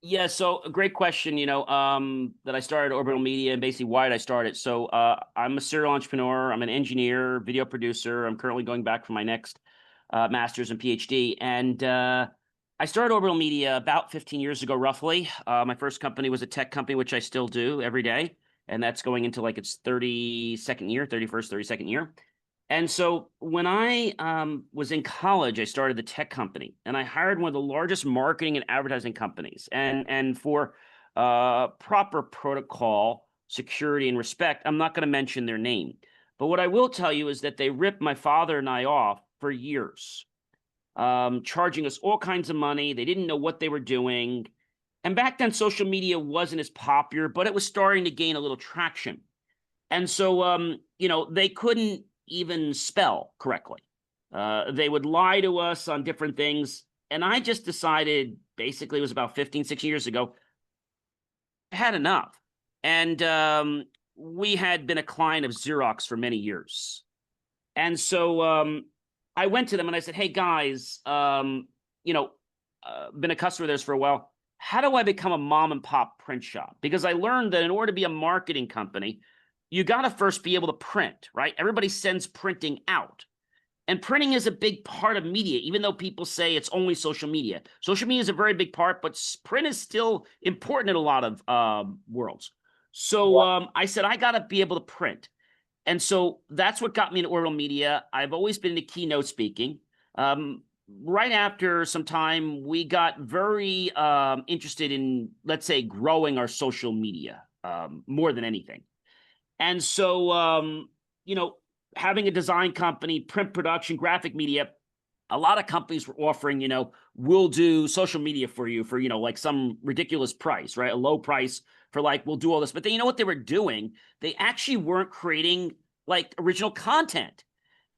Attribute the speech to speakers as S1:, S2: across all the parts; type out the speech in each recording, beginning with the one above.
S1: Yeah, so a great question, that I started Orbital Media and basically why did I start it? So I'm a serial entrepreneur, I'm an engineer, video producer. I'm currently going back for my next master's and PhD. And I started Orbital Media about 15 years ago, roughly. My first company was a tech company, which I still do every day. And that's going into like its 32nd year, 31st, 32nd year. And so when I was in college, I started the tech company, and I hired one of the largest marketing and advertising companies. And for proper protocol, security, and respect, I'm not going to mention their name. But what I will tell you is that they ripped my father and I off for years, charging us all kinds of money. They didn't know what they were doing. And back then, social media wasn't as popular, but it was starting to gain a little traction. And so, they couldn't even spell correctly. They would lie to us on different things. And I just decided, basically, it was about 15, 16 years ago, I had enough. And we had been a client of Xerox for many years. And so I went to them and I said, hey, guys, been a customer of theirs for a while. How do I become a mom and pop print shop? Because I learned that in order to be a marketing company, you got to first be able to print, right? Everybody sends printing out. And printing is a big part of media, even though people say it's only social media. Social media is a very big part, but print is still important in a lot of worlds. So I said, I got to be able to print. And so that's what got me into Orbital Media. I've always been into keynote speaking. Right after some time, we got very interested in, let's say, growing our social media more than anything. And so, having a design company, print production, graphic media, a lot of companies were offering, we'll do social media for you for, like some ridiculous price, right? A low price for like, we'll do all this. But then you know what they were doing? They actually weren't creating like original content.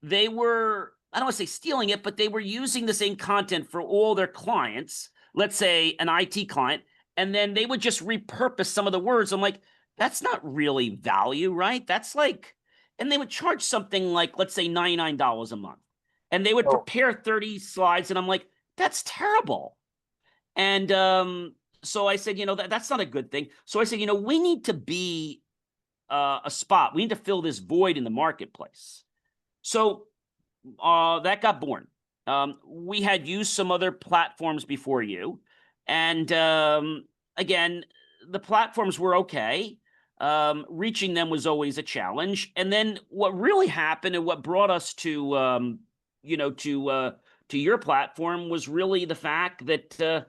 S1: They were, I don't want to say stealing it, but they were using the same content for all their clients, let's say an IT client, and then they would just repurpose some of the words. I'm like, that's not really value, right? That's like, and they would charge something like, let's say $99 a month. And they would
S2: Oh,
S1: prepare 30 slides, and I'm like, that's terrible. And so I said, that's not a good thing. So I said, we need to be a spot. We need to fill this void in the marketplace. So that got born. We had used some other platforms before you, and again, the platforms were okay. Reaching them was always a challenge. And then what really happened and what brought us to you know to your platform was really the fact that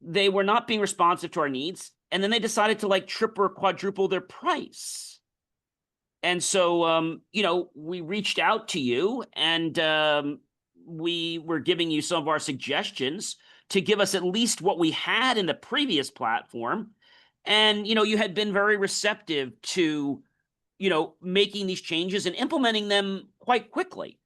S1: they were not being responsive to our needs, and then they decided to like triple or quadruple their price. And so, we reached out to you, and we were giving you some of our suggestions to give us at least what we had in the previous platform. And, you had been very receptive to, making these changes and implementing them quite quickly.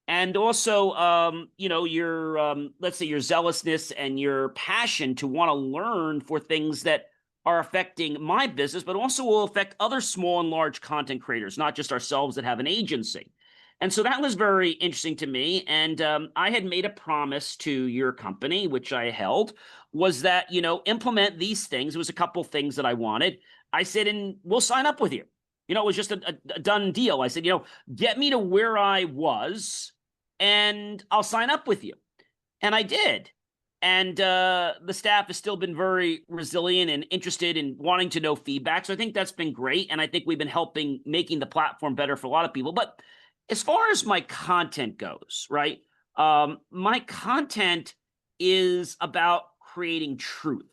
S1: And also, your, let's say, your zealousness and your passion to want to learn for things that are affecting my business, but also will affect other small and large content creators, not just ourselves that have an agency. And so that was very interesting to me. And I had made a promise to your company, which I held, was that, implement these things. It was a couple things that I wanted. I said, and we'll sign up with you. It was just a done deal. I said, get me to where I was, and I'll sign up with you. And I did. And the staff has still been very resilient and interested in wanting to know feedback. So I think that's been great. And I think we've been helping making the platform better for a lot of people. But as far as my content goes, right? My content is about creating truth.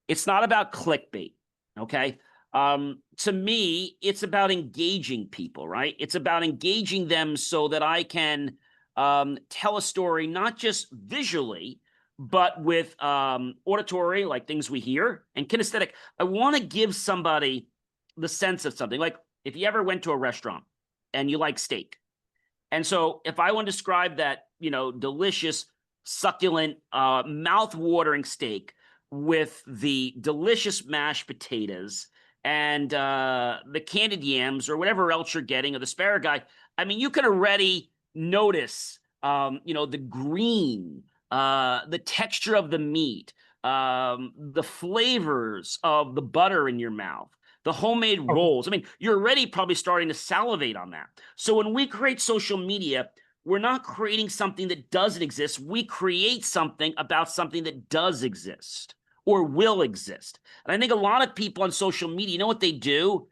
S1: It's not about clickbait. Okay. To me, it's about engaging people, right? It's about engaging them so that I can tell a story, not just visually, but with auditory, like things we hear, and kinesthetic. I want to give somebody the sense of something. Like if you ever went to a restaurant and you like steak. And so if I want to describe that, delicious, succulent, mouth-watering steak with the delicious mashed potatoes and the candied yams or whatever else you're getting, or the asparagus, I mean, you can already notice, the green, the texture of the meat, the flavors of the butter in your mouth, the homemade rolls. I mean, you're already probably starting to salivate on that. So when we create social media, we're not creating something that doesn't exist. We create something about something that does exist or will exist. And I think a lot of people on social media, you know what they do?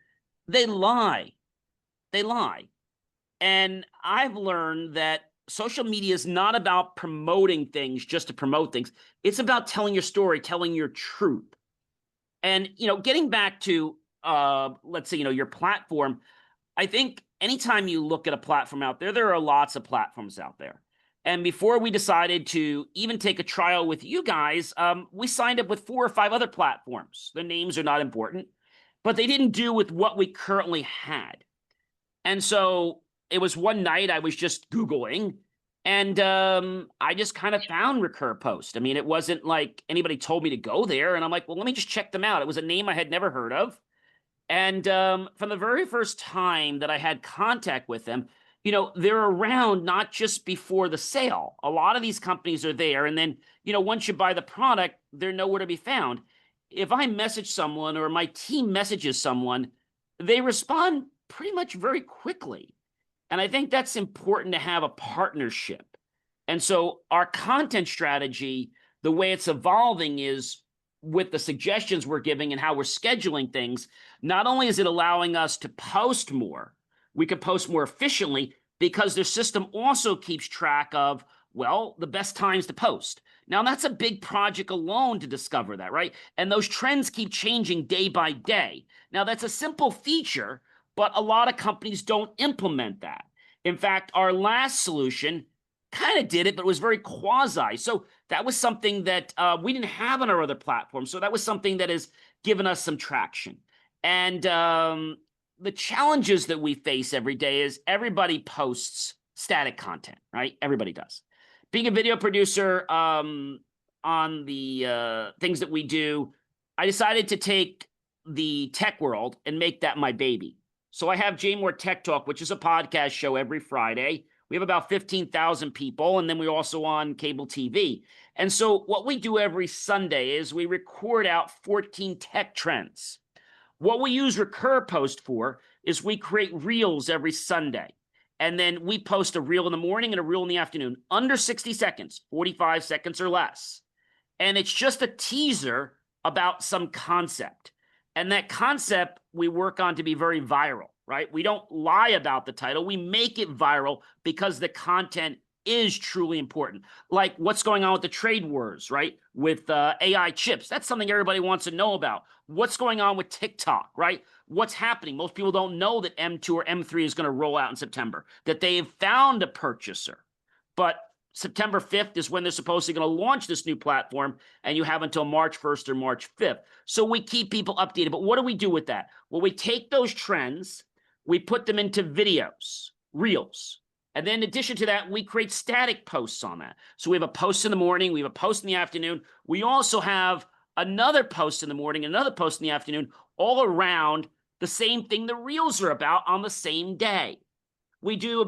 S1: They lie. They lie. And I've learned that social media is not about promoting things just to promote things. It's about telling your story, telling your truth. And, getting back to, let's say, your platform, I think anytime you look at a platform out there, there are lots of platforms out there. And before we decided to even take a trial with you guys, we signed up with 4 or 5 other platforms. The names are not important, but they didn't do with what we currently had. And so it was one night I was just Googling, and I just kind of found RecurPost. I mean, it wasn't like anybody told me to go there. And I'm like, well, let me just check them out. It was a name I had never heard of. And from the very first time that I had contact with them, they're around not just before the sale. A lot of these companies are there. And then, once you buy the product, they're nowhere to be found. If I message someone or my team messages someone, they respond pretty much very quickly. And I think that's important to have a partnership. And so our content strategy, the way it's evolving is with the suggestions we're giving and how we're scheduling things. Not only is it allowing us to post more, we can post more efficiently because their system also keeps track of, well, the best times to post. Now, that's a big project alone to discover that, right? And those trends keep changing day by day. Now, that's a simple feature, but a lot of companies don't implement that. In fact, our last solution kind of did it, but it was very quasi. So that was something that we didn't have on our other platform. So that was something that has given us some traction. And the challenges that we face every day is everybody posts static content, right? Everybody does. Being a video producer on the things that we do, I decided to take the tech world and make that my baby. So I have JMore Tech Talk, which is a podcast show every Friday. We have about 15,000 people, and then we're also on cable TV. And so what we do every Sunday is we record out 14 tech trends. What we use RecurPost for is we create reels every Sunday. And then we post a reel in the morning and a reel in the afternoon, under 60 seconds, 45 seconds or less. And it's just a teaser about some concept. And that concept we work on to be very viral, right? We don't lie about the title. We make it viral because the content is truly important. Like what's going on with the trade wars, right? With AI chips. That's something everybody wants to know about. What's going on with TikTok, right? What's happening? Most people don't know that M2 or M3 is going to roll out in September, that they have found a purchaser. But September 5th is when they're supposedly going to launch this new platform, and you have until March 1st or March 5th. So we keep people updated. But what do we do with that? Well, we take those trends, we put them into videos, reels. And then in addition to that, we create static posts on that. So we have a post in the morning, we have a post in the afternoon. We also have another post in the morning, another post in the afternoon, all around the same thing the reels are about on the same day. We do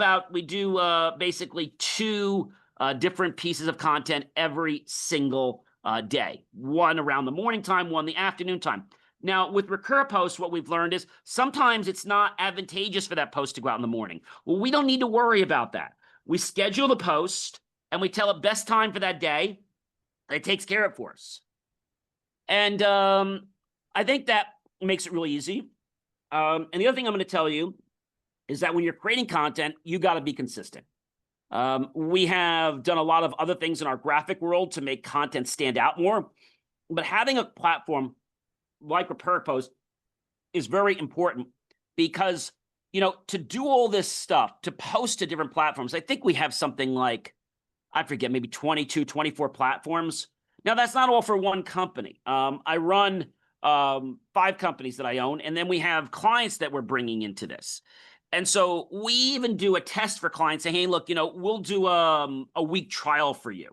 S1: basically 2 different pieces of content every single day. One around the morning time, one the afternoon time. Now, with RecurPost, what we've learned is sometimes it's not advantageous for that post to go out in the morning. Well, we don't need to worry about that. We schedule the post, and we tell it best time for that day, and it takes care of it for us. And I think that makes it really easy. And the other thing I'm going to tell you is that when you're creating content, you got to be consistent. We have done a lot of other things in our graphic world to make content stand out more, but having a platform like RecurPost is very important because, to do all this stuff, to post to different platforms, I think we have something like, I forget, maybe 22, 24 platforms. Now, that's not all for one company. I run 5 companies that I own, and then we have clients that we're bringing into this. And so we even do a test for clients saying, hey, look, we'll do a week trial for you.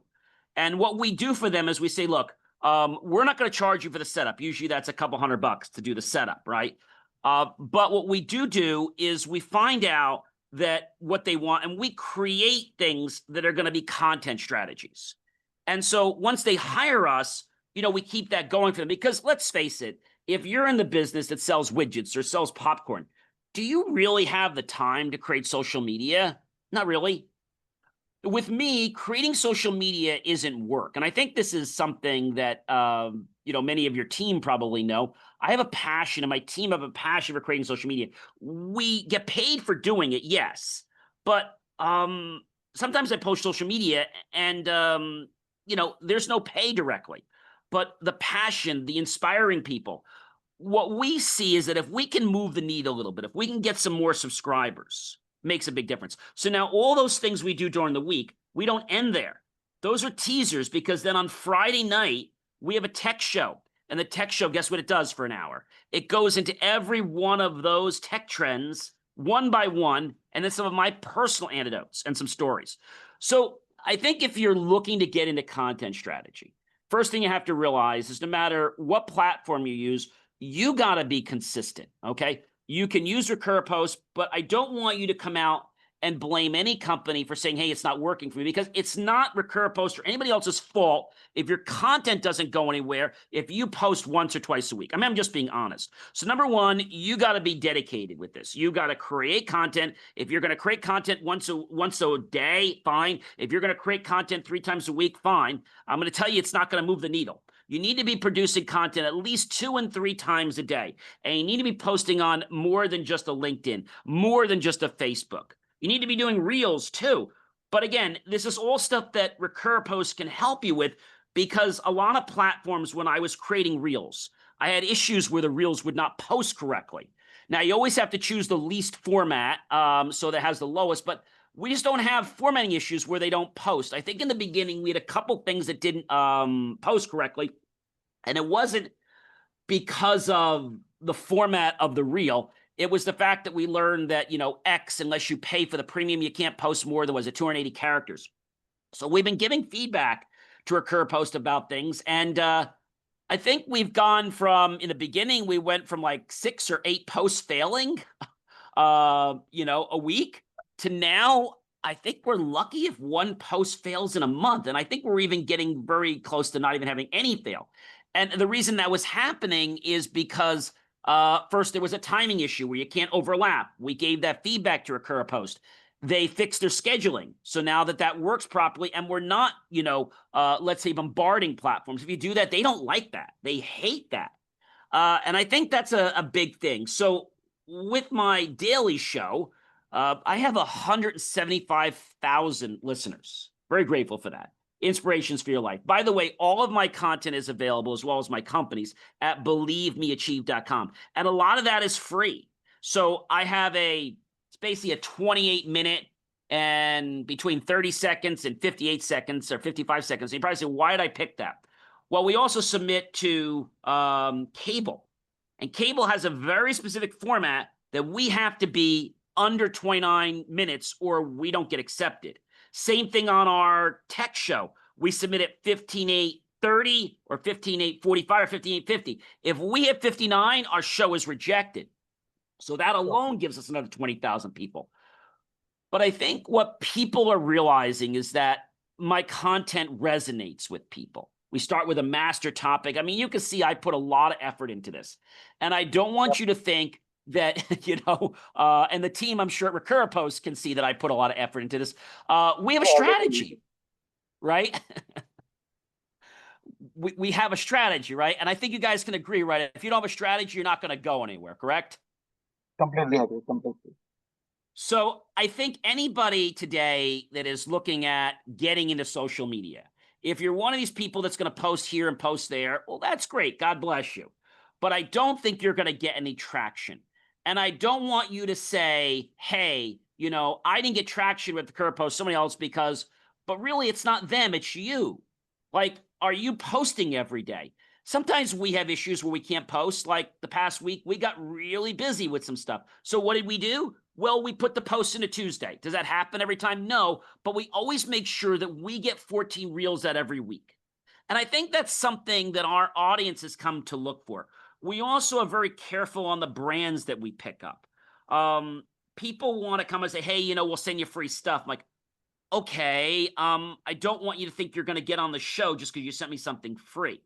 S1: And what we do for them is we say, look, we're not going to charge you for the setup. Usually that's a couple $100 to do the setup, right? But what we do is we find out that what they want, and we create things that are going to be content strategies. And so once they hire us, we keep that going for them, because let's face it, if you're in the business that sells widgets or sells popcorn, do you really have the time to create social media? Not really. With me, creating social media isn't work. And I think this is something that, many of your team probably know. I have a passion, and my team have a passion for creating social media. We get paid for doing it, yes. But sometimes I post social media and, there's no pay directly. But the passion, the inspiring people, what we see is that if we can move the needle a little bit, if we can get some more subscribers, makes a big difference. So now all those things we do during the week, we don't end there. Those are teasers, because then on Friday night, we have a tech show. And the tech show, guess what it does for an hour? It goes into every one of those tech trends one by one, and then some of my personal anecdotes and some stories. So I think if you're looking to get into content strategy, first thing you have to realize is no matter what platform you use, you got to be consistent, okay? You can use RecurPost, but I don't want you to come out and blame any company for saying, hey, it's not working for me, because it's not RecurPost or anybody else's fault if your content doesn't go anywhere if you post once or twice a week. I mean, I'm just being honest. So number one, you got to be dedicated with this. You got to create content. If you're going to create content once a day, fine. If you're going to create content 3 times a week, fine. I'm going to tell you it's not going to move the needle. You need to be producing content at least 2 and 3 times a day. And you need to be posting on more than just a LinkedIn, more than just a Facebook. You need to be doing reels too. But again, this is all stuff that RecurPost can help you with, because a lot of platforms, when I was creating reels, I had issues where the reels would not post correctly. Now, you always have to choose the least format, so that has the lowest, but we just don't have formatting issues where they don't post. I think in the beginning, we had a couple things that didn't post correctly, and it wasn't because of the format of the reel. It was the fact that we learned that, X, unless you pay for the premium, you can't post more than, was it 280 characters. So we've been giving feedback to RecurPost about things. And I think we've gone from, in the beginning, we went from like 6 or 8 posts failing, a week, to now, I think we're lucky if 1 post fails in a month. And I think we're even getting very close to not even having any fail. And the reason that was happening is because first, there was a timing issue where you can't overlap. We gave that feedback to RecurPost. They fixed their scheduling. So now that works properly, and we're not, let's say, bombarding platforms. If you do that, they don't like that. They hate that. And I think that's a big thing. So with my daily show, I have 175,000 listeners. Very grateful for that. Inspirations for your life. By the way, all of my content is available, as well as my company's, at believemeachieve.com. And a lot of that is free. So I have it's basically a 28-minute and between 30 seconds and 58 seconds or 55 seconds. So you probably say, why did I pick that? Well, we also submit to cable. And cable has a very specific format that we have to be under 29 minutes or we don't get accepted. Same thing on our tech show. We submit at 15:8:30 or 15:8:45 or 15:8:50. If we hit 59, our show is rejected. So that alone gives us another 20,000 people. But I think what people are realizing is that my content resonates with people. We start with a master topic. I mean, you can see I put a lot of effort into this. And I don't want you to think that, and the team, I'm sure at RecurPost, can see that I put a lot of effort into this. We have a strategy, right? we have a strategy, right? And I think you guys can agree, right? If you don't have a strategy, you're not going to go anywhere, correct?
S2: Completely agree, completely.
S1: So I think anybody today that is looking at getting into social media, if you're one of these people that's going to post here and post there, well, that's great. God bless you. But I don't think you're going to get any traction. And I don't want you to say, hey, I didn't get traction with the RecurPost, somebody else, but really it's not them, it's you. Like, are you posting every day? Sometimes we have issues where we can't post. Like the past week, we got really busy with some stuff. So what did we do? Well, we put the post into Tuesday. Does that happen every time? No, but we always make sure that we get 14 reels out every week. And I think that's something that our audience has come to look for. We also are very careful on the brands that we pick up. People want to come and say, hey, we'll send you free stuff. I'm like, okay, I don't want you to think you're going to get on the show just because you sent me something free.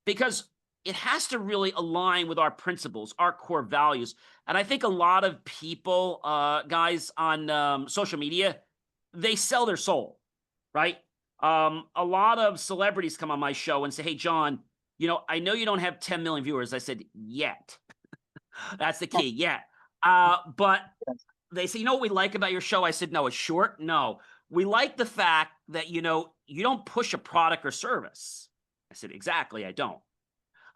S1: because it has to really align with our principles, our core values. And I think a lot of people, guys on social media, they sell their soul, right? A lot of celebrities come on my show and say, "Hey, John, I know you don't have 10 million viewers." I said, "Yet." That's the key. Yeah. But
S2: Yes.
S1: they say, "You know what we like about your show?" I said, "No, it's short. No, we like the fact that, you don't push a product or service." I said, "Exactly. I don't.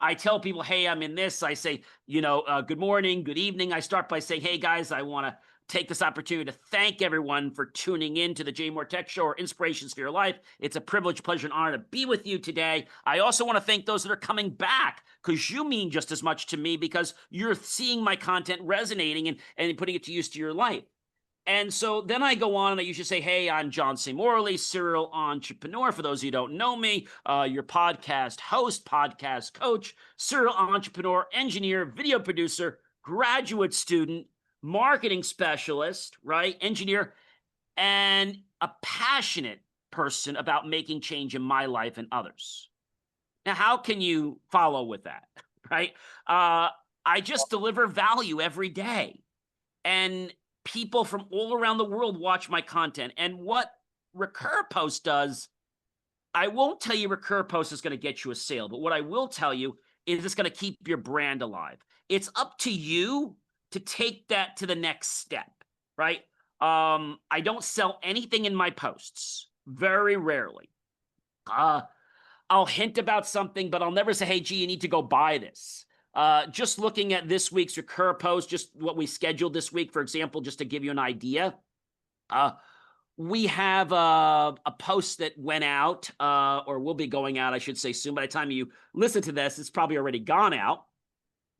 S1: I tell people, hey, I'm in this." I say, good morning, good evening. I start by saying, hey, guys, I want to take this opportunity to thank everyone for tuning in to the Jay Moore Tech Show or Inspirations for Your Life. It's a privilege, pleasure, and honor to be with you today. I also want to thank those that are coming back because you mean just as much to me because you're seeing my content resonating and putting it to use to your life. And so then I go on and I usually say, hey, I'm John C. Morley, serial entrepreneur. For those of you who don't know me, your podcast host, podcast coach, serial entrepreneur, engineer, video producer, graduate student, marketing specialist, right? Engineer, and a passionate person about making change in my life and others. Now, how can you follow with that, right? I just deliver value every day. And people from all around the world watch my content. And what RecurPost does, I won't tell you RecurPost is going to get you a sale, but what I will tell you is it's going to keep your brand alive. It's up to you to take that to the next step, right? I don't sell anything in my posts, very rarely. I'll hint about something, but I'll never say, hey, gee, you need to go buy this. Just looking at this week's RecurPost, just what we scheduled this week, for example, just to give you an idea, we have a post that went out, or will be going out, I should say soon. By the time you listen to this, it's probably already gone out.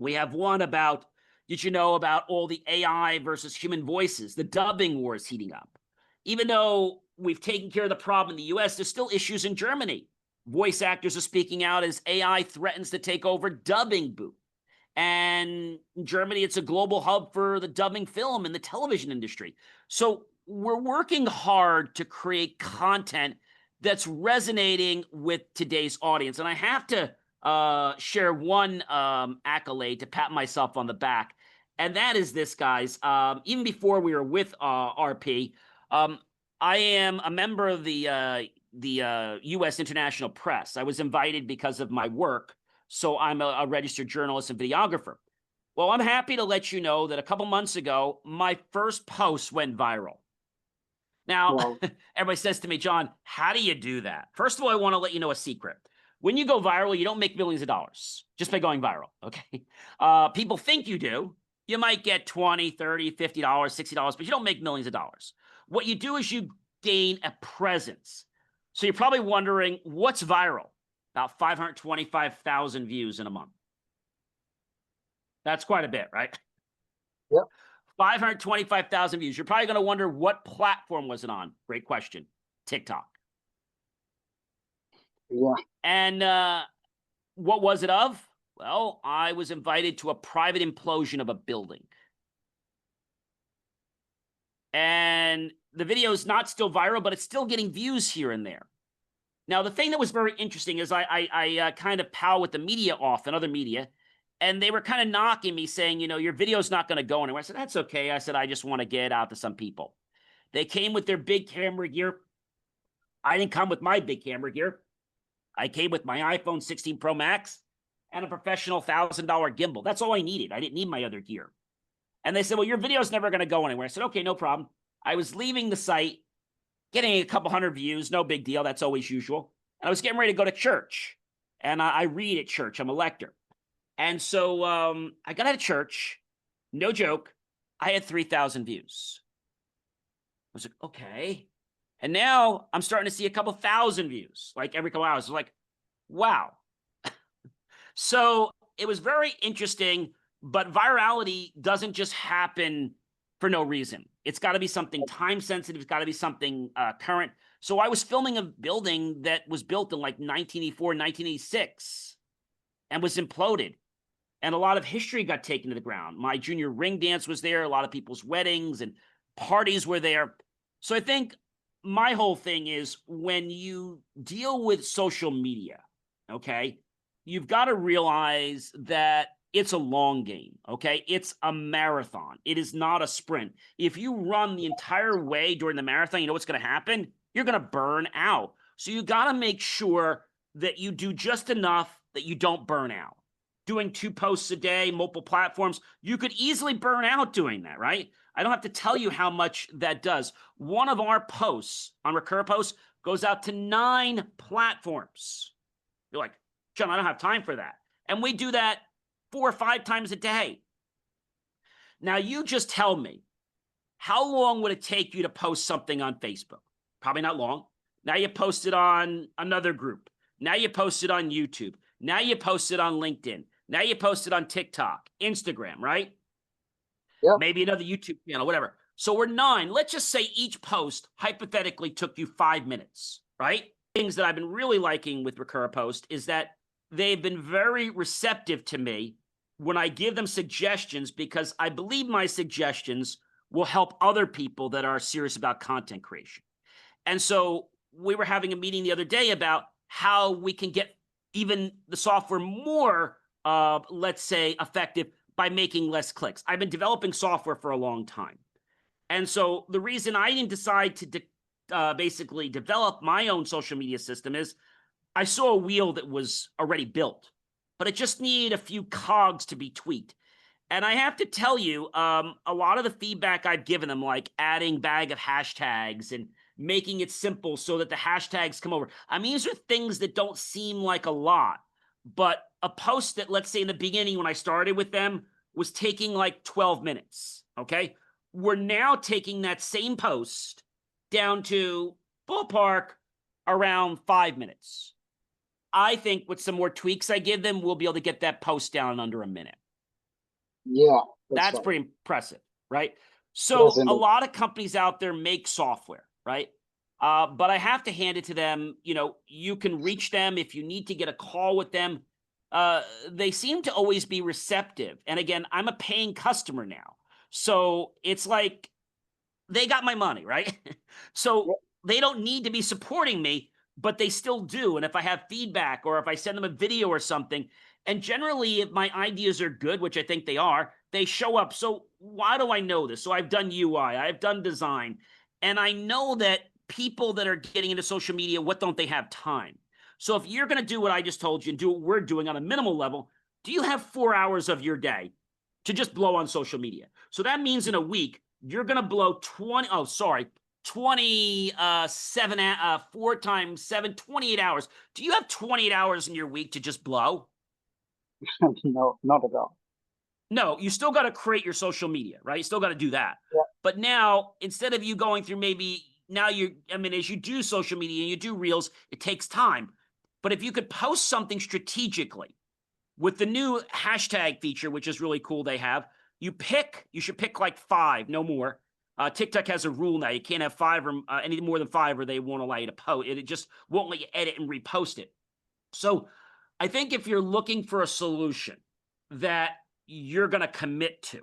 S1: We have one about, did you know about all the AI versus human voices? The dubbing war is heating up. Even though we've taken care of the problem in the US, there's still issues in Germany. Voice actors are speaking out as AI threatens to take over dubbing booth. And in Germany, it's a global hub for the dubbing film and the television industry. So we're working hard to create content that's resonating with today's audience. And I have to share one accolade to pat myself on the back. And that is this, guys. Even before we were with RP, I am a member of the U.S. International Press. I was invited because of my work, so I'm a registered journalist and videographer. Well, I'm happy to let you know that a couple months ago, my first post went viral. Now,
S2: Wow.
S1: everybody says to me, John, how do you do that? First of all, I want to let you know a secret. When you go viral, you don't make millions of dollars just by going viral, okay? People think you do. You might get $20, $30, $50, $60, but you don't make millions of dollars. What you do is you gain a presence. So you're probably wondering, what's viral? About 525,000 views in a month. That's quite a bit, right?
S2: Yep.
S1: 525,000 views. You're probably going to wonder, what platform was it on? Great question. TikTok.
S2: Yeah.
S1: And what was it of? Well, I was invited to a private implosion of a building. And the video is not still viral, but it's still getting views here and there. Now, the thing that was very interesting is I kind of pal with the media often, other media, and they were kind of knocking me saying, your video's not going to go anywhere. I said, that's okay. I said, I just want to get it out to some people. They came with their big camera gear. I didn't come with my big camera gear. I came with my iPhone 16 Pro Max and a professional $1,000 gimbal. That's all I needed. I didn't need my other gear. And they said, well, your video's never going to go anywhere. I said, okay, no problem. I was leaving the site, getting a couple hundred views, no big deal. That's always usual. And I was getting ready to go to church. And I read at church. I'm a lector. And so I got out of church. No joke. I had 3,000 views. I was like, okay. And now I'm starting to see a couple thousand views, like every couple hours. I was like, wow. So it was very interesting, but virality doesn't just happen for no reason. It's got to be something time sensitive. It's got to be something current. So I was filming a building that was built in like 1984, 1986 and was imploded. And a lot of history got taken to the ground. My junior ring dance was there. A lot of people's weddings and parties were there. So I think my whole thing is, when you deal with social media, okay, you've got to realize that it's a long game, okay? It's a marathon. It is not a sprint. If you run the entire way during the marathon, you know what's going to happen? You're going to burn out. So you got to make sure that you do just enough that you don't burn out. Doing 2 posts a day, multiple platforms, you could easily burn out doing that, right? I don't have to tell you how much that does. One of our posts on RecurPost goes out to 9 platforms. You're like, John, I don't have time for that. And we do that 4 or 5 times a day. Now, you just tell me, how long would it take you to post something on Facebook? Probably not long. Now you post it on another group. Now you post it on YouTube. Now you post it on LinkedIn. Now you post it on TikTok, Instagram, right?
S2: Yeah.
S1: Maybe another YouTube channel, whatever. So we're 9. Let's just say each post hypothetically took you 5 minutes, right? Things that I've been really liking with RecurPost is that they've been very receptive to me when I give them suggestions, because I believe my suggestions will help other people that are serious about content creation. And so we were having a meeting the other day about how we can get even the software more, let's say, effective by making less clicks. I've been developing software for a long time. And so the reason I didn't decide to basically develop my own social media system is I saw a wheel that was already built, but it just needed a few cogs to be tweaked. And I have to tell you, a lot of the feedback I've given them, like adding bag of hashtags and making it simple so that the hashtags come over. I mean, these are things that don't seem like a lot, but a post that, let's say in the beginning when I started with them, was taking like 12 minutes, okay? We're now taking that same post down to ballpark around 5 minutes. I think with some more tweaks I give them, we'll be able to get that post down in under a minute.
S2: Yeah.
S1: That's
S2: right.
S1: pretty impressive, right? So
S2: Yes,
S1: a
S2: indeed.
S1: lot of companies out there make software, right? But I have to hand it to them. You know, you can reach them if you need to get a call with them. They seem to always be receptive. And again, I'm a paying customer now. So it's like they got my money, right? So
S2: Yeah.
S1: they don't need to be supporting me, but they still do. And if I have feedback or if I send them a video or something, and generally if my ideas are good, which I think they are, they show up. So why do I know this? So I've done UI, I've done design, and I know that people that are getting into social media, what don't they have time? So if you're going to do what I just told you and do what we're doing on a minimal level, do you have 4 hours of your day to just blow on social media? So that means in a week, you're going to blow 27, 4 times 7, 28 hours. Do you have 28 hours in your week to just blow?
S2: No, not at all.
S1: No, you still got to create your social media, right? You still got to do that.
S2: Yeah.
S1: But now, instead of you going through maybe now as you do social media and you do reels, it takes time. But if you could post something strategically with the new hashtag feature, which is really cool, they have, you should pick like 5, no more. TikTok has a rule now. You can't have 5 or any more than 5 or they won't allow you to post. It just won't let you edit and repost it. So I think if you're looking for a solution that you're going to commit to,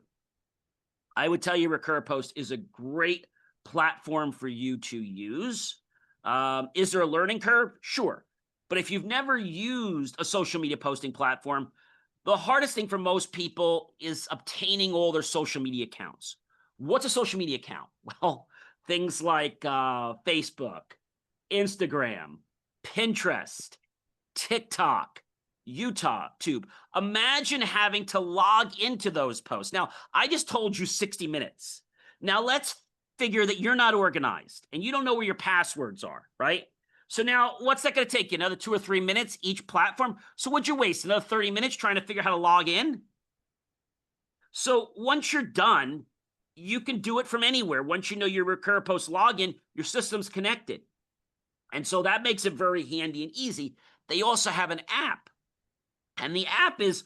S1: I would tell you RecurPost is a great platform for you to use. Is there a learning curve? Sure. But if you've never used a social media posting platform, the hardest thing for most people is obtaining all their social media accounts. What's a social media account? Well, things like Facebook, Instagram, Pinterest, TikTok, YouTube. Imagine having to log into those posts. Now, I just told you 60 minutes. Now, let's figure that you're not organized and you don't know where your passwords are, right? So now, what's that going to take you? Another 2 or 3 minutes each platform? So would you waste another 30 minutes trying to figure out how to log in? So once you're done, you can do it from anywhere. Once you know your RecurPost login, your system's connected. And so that makes it very handy and easy. They also have an app. And the app is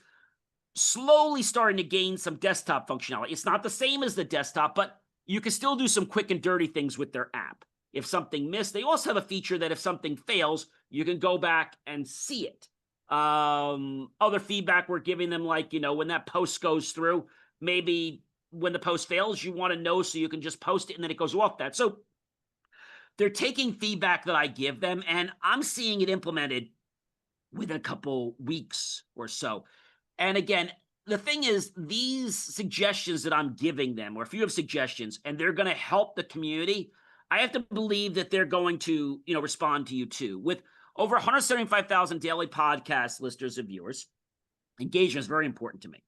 S1: slowly starting to gain some desktop functionality. It's not the same as the desktop, but you can still do some quick and dirty things with their app. If something missed, they also have a feature that if something fails, you can go back and see it. Other feedback we're giving them, like, when that post goes through, maybe when the post fails, you want to know so you can just post it and then it goes off that. So they're taking feedback that I give them and I'm seeing it implemented within a couple weeks or so. And again, the thing is, these suggestions that I'm giving them, or if you have suggestions and they're going to help the community, I have to believe that they're going to, respond to you too. With over 175,000 daily podcast listeners and viewers, engagement is very important to me.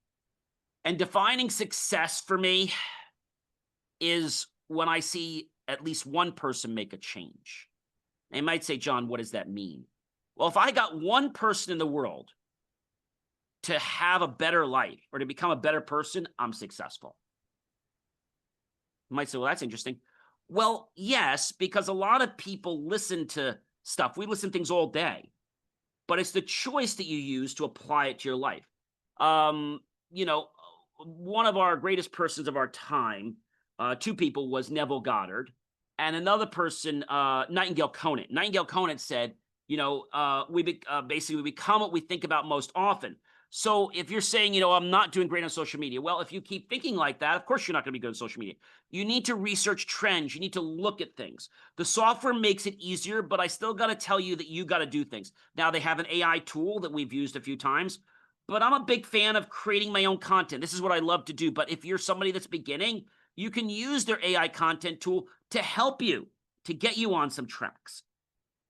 S1: And defining success for me is when I see at least one person make a change. They might say, John, what does that mean? Well, if I got one person in the world to have a better life or to become a better person, I'm successful. You might say, well, that's interesting. Well, yes, because a lot of people listen to stuff. We listen to things all day, but it's the choice that you use to apply it to your life. You know, one of our greatest persons of our time, two people, was Neville Goddard, and another person, Nightingale Conant. Nightingale Conant said, basically we become what we think about most often. So if you're saying, I'm not doing great on social media, well, if you keep thinking like that, of course you're not going to be good on social media. You need to research trends. You need to look at things. The software makes it easier, but I still got to tell you that you got to do things. Now, they have an AI tool that we've used a few times, but I'm a big fan of creating my own content. This is what I love to do. But if you're somebody that's beginning, you can use their AI content tool to help you, to get you on some tracks.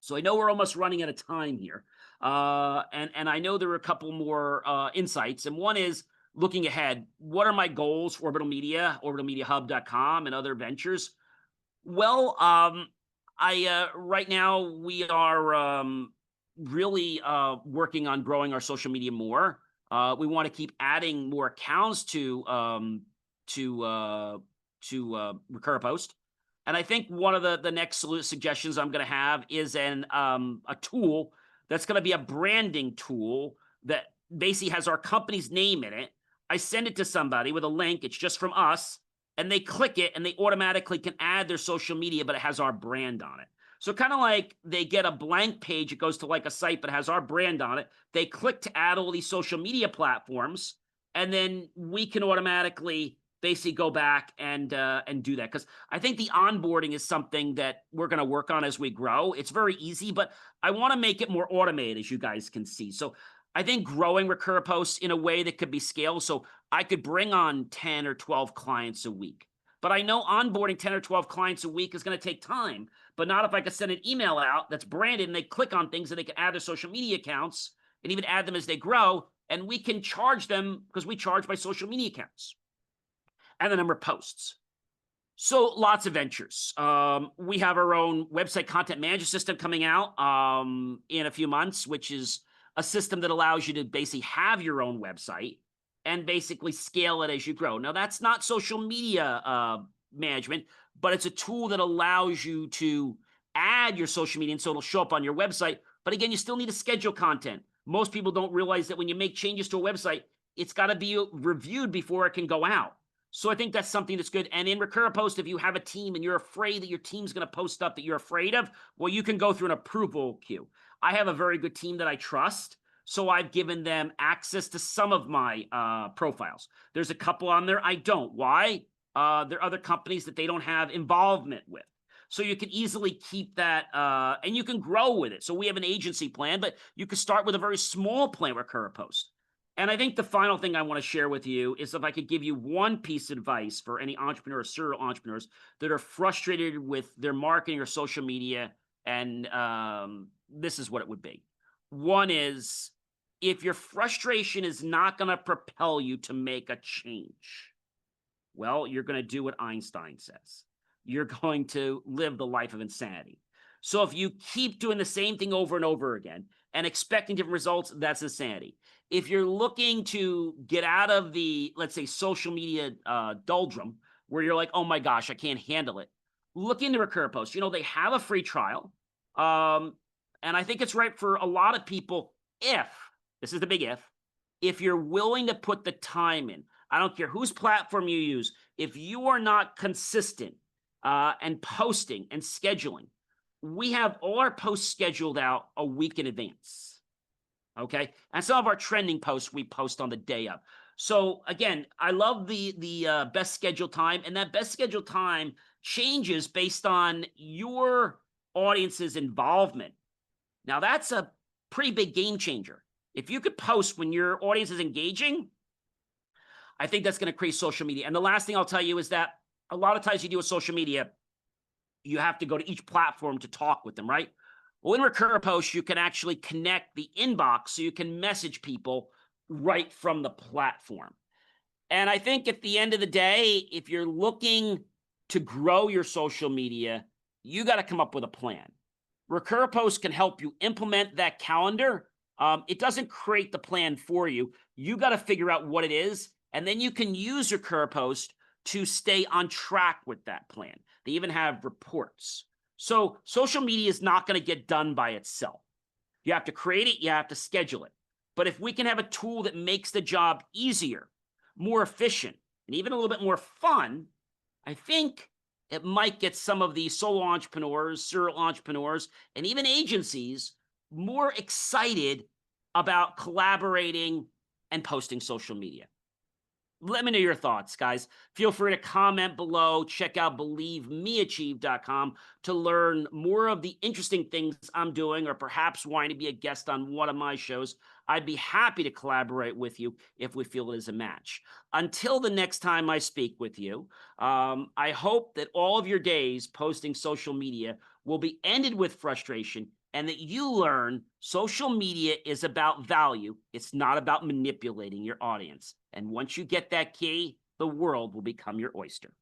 S1: So I know we're almost running out of time here. And I know there are a couple more insights. And one is looking ahead. What are my goals for Orbital Media, orbitalmediahub.com, and other ventures? Well, right now we are really working on growing our social media more. We want to keep adding more accounts to RecurPost. And I think one of the next suggestions I'm going to have is a tool that's going to be a branding tool that basically has our company's name in it. I send it to somebody with a link. It's just from us, and they click it, and they automatically can add their social media, but it has our brand on it. So kind of like they get a blank page. It goes to like a site, but it has our brand on it. They click to add all these social media platforms, and then we can automatically basically go back and do that, because I think the onboarding is something that we're going to work on as we grow. It's very easy, but I want to make it more automated, as you guys can see. So I think growing RecurPost in a way that could be scaled, so I could bring on 10 or 12 clients a week. But I know onboarding 10 or 12 clients a week is going to take time, but not if I could send an email out that's branded and they click on things and they can add their social media accounts and even add them as they grow, and we can charge them because we charge by social media accounts and the number of posts. So lots of ventures. We have our own website content management system coming out in a few months, which is a system that allows you to basically have your own website and basically scale it as you grow. Now, that's not social media management, but it's a tool that allows you to add your social media, and so it'll show up on your website. But again, you still need to schedule content. Most people don't realize that when you make changes to a website, it's got to be reviewed before it can go out. So I think that's something that's good. And in RecurPost, if you have a team and you're afraid that your team's going to post stuff that you're afraid of, well, you can go through an approval queue. I have a very good team that I trust, so I've given them access to some of my profiles. There's a couple on there I don't. Why? There are other companies that they don't have involvement with. So you can easily keep that, and you can grow with it. So we have an agency plan, but you can start with a very small plan with RecurPost. And I think the final thing I want to share with you is if I could give you one piece of advice for any entrepreneur or serial entrepreneurs that are frustrated with their marketing or social media, and this is what it would be. One is, if your frustration is not going to propel you to make a change, well, you're going to do what Einstein says. You're going to live the life of insanity. So if you keep doing the same thing over and over again and expecting different results, that's insanity. If you're looking to get out of the, let's say, social media doldrum, where you're like, oh my gosh, I can't handle it, look into RecurPost. They have a free trial. And I think it's right for a lot of people if, this is the big if you're willing to put the time in. I don't care whose platform you use. If you are not consistent and posting and scheduling, we have all our posts scheduled out a week in advance. Okay. And some of our trending posts we post on the day of. So again, I love the best scheduled time, and that best scheduled time changes based on your audience's involvement. Now that's a pretty big game changer. If you could post when your audience is engaging, I think that's going to create social media. And the last thing I'll tell you is that a lot of times you do with social media, you have to go to each platform to talk with them, right? Well, in RecurPost, you can actually connect the inbox so you can message people right from the platform. And I think at the end of the day, if you're looking to grow your social media, you got to come up with a plan. RecurPost can help you implement that calendar. It doesn't create the plan for you. You got to figure out what it is, and then you can use RecurPost to stay on track with that plan. They even have reports. So social media is not going to get done by itself. You have to create it, you have to schedule it. But if we can have a tool that makes the job easier, more efficient, and even a little bit more fun, I think it might get some of the solo entrepreneurs, serial entrepreneurs, and even agencies more excited about collaborating and posting social media. Let me know your thoughts, guys. Feel free to comment below. Check out believemeachieve.com to learn more of the interesting things I'm doing, or perhaps wanting to be a guest on one of my shows. I'd be happy to collaborate with you if we feel it is a match. Until the next time I speak with you, I hope that all of your days posting social media will be ended with frustration, and that you learn social media is about value. It's not about manipulating your audience. And once you get that key, the world will become your oyster.